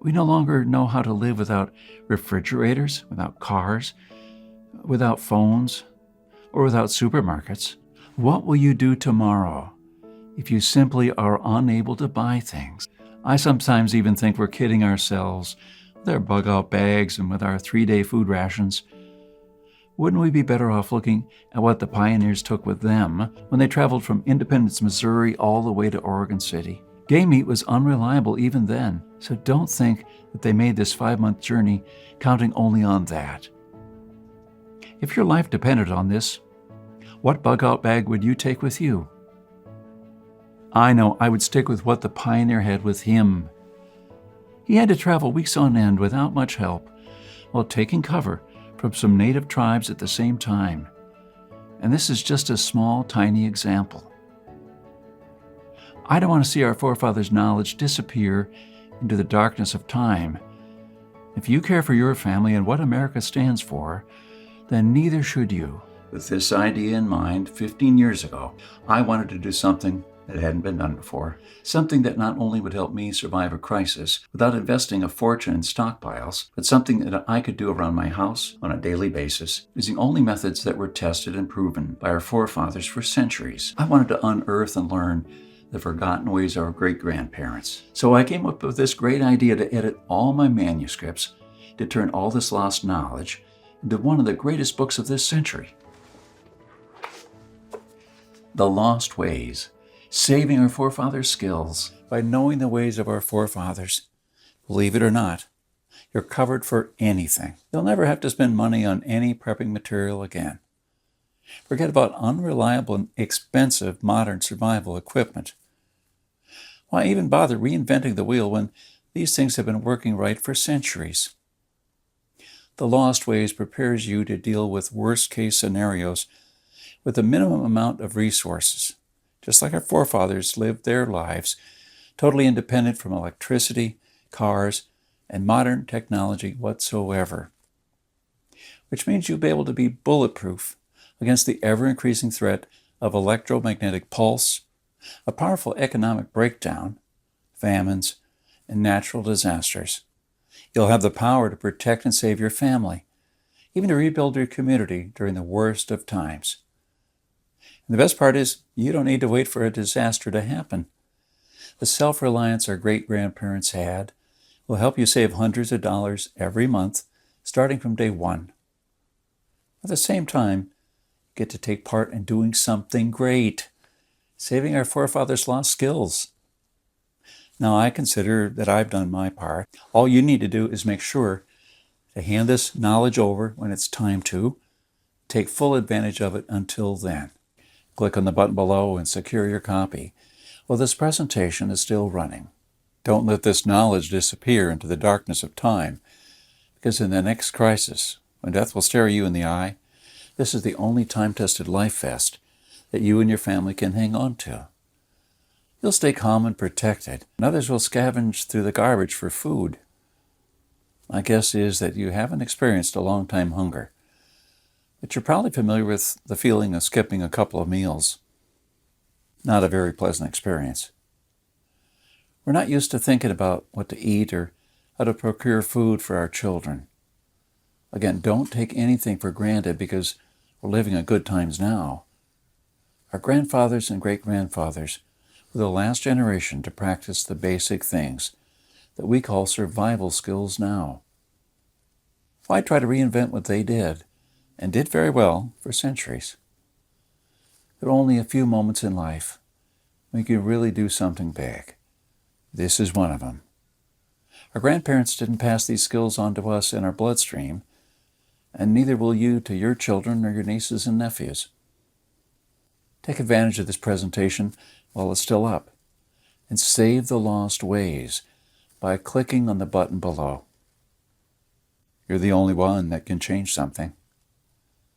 We no longer know how to live without refrigerators, without cars, without phones, or without supermarkets. What will you do tomorrow if you simply are unable to buy things? I sometimes even think we're kidding ourselves with our bug-out bags and with our 3-day food rations. Wouldn't we be better off looking at what the pioneers took with them when they traveled from Independence, Missouri, all the way to Oregon City? Game meat was unreliable even then, so don't think that they made this 5-month journey counting only on that. If your life depended on this, what bug-out bag would you take with you? I know I would stick with what the pioneer had with him. He had to travel weeks on end without much help, while taking cover from some native tribes at the same time. And this is just a small, tiny example. I don't want to see our forefathers' knowledge disappear into the darkness of time. If you care for your family and what America stands for, then neither should you. With this idea in mind, 15 years ago, I wanted to do something that hadn't been done before. Something that not only would help me survive a crisis without investing a fortune in stockpiles, but something that I could do around my house on a daily basis, using only methods that were tested and proven by our forefathers for centuries. I wanted to unearth and learn the forgotten ways of our great-grandparents. So I came up with this great idea to edit all my manuscripts, to turn all this lost knowledge into one of the greatest books of this century. The Lost Ways. Saving our forefathers' skills. By knowing the ways of our forefathers, believe it or not, you're covered for anything. You'll never have to spend money on any prepping material again. Forget about unreliable and expensive modern survival equipment. Why even bother reinventing the wheel when these things have been working right for centuries? The Lost Ways prepares you to deal with worst-case scenarios with a minimum amount of resources, just like our forefathers lived their lives, totally independent from electricity, cars, and modern technology whatsoever. Which means you'll be able to be bulletproof against the ever-increasing threat of electromagnetic pulse, a powerful economic breakdown, famines, and natural disasters. You'll have the power to protect and save your family, even to rebuild your community during the worst of times. And the best part is, you don't need to wait for a disaster to happen. The self-reliance our great-grandparents had will help you save hundreds of dollars every month, starting from day one. At the same time, you get to take part in doing something great, saving our forefathers' lost skills. Now, I consider that I've done my part. All you need to do is make sure to hand this knowledge over when it's time to. Take full advantage of it until then. Click on the button below and secure your copy while this presentation is still running. Don't let this knowledge disappear into the darkness of time, because in the next crisis, when death will stare you in the eye, this is the only time-tested life vest that you and your family can hang on to. You'll stay calm and protected, and others will scavenge through the garbage for food. My guess is that you haven't experienced a long-time hunger, but you're probably familiar with the feeling of skipping a couple of meals. Not a very pleasant experience. We're not used to thinking about what to eat or how to procure food for our children. Again, don't take anything for granted because we're living in good times now. Our grandfathers and great-grandfathers were the last generation to practice the basic things that we call survival skills now. Why try to reinvent what they did, and did very well for centuries? There are only a few moments in life when you can really do something big. This is one of them. Our grandparents didn't pass these skills on to us in our bloodstream, and neither will you to your children or your nieces and nephews. Take advantage of this presentation while it's still up, and save the lost ways by clicking on the button below. You're the only one that can change something.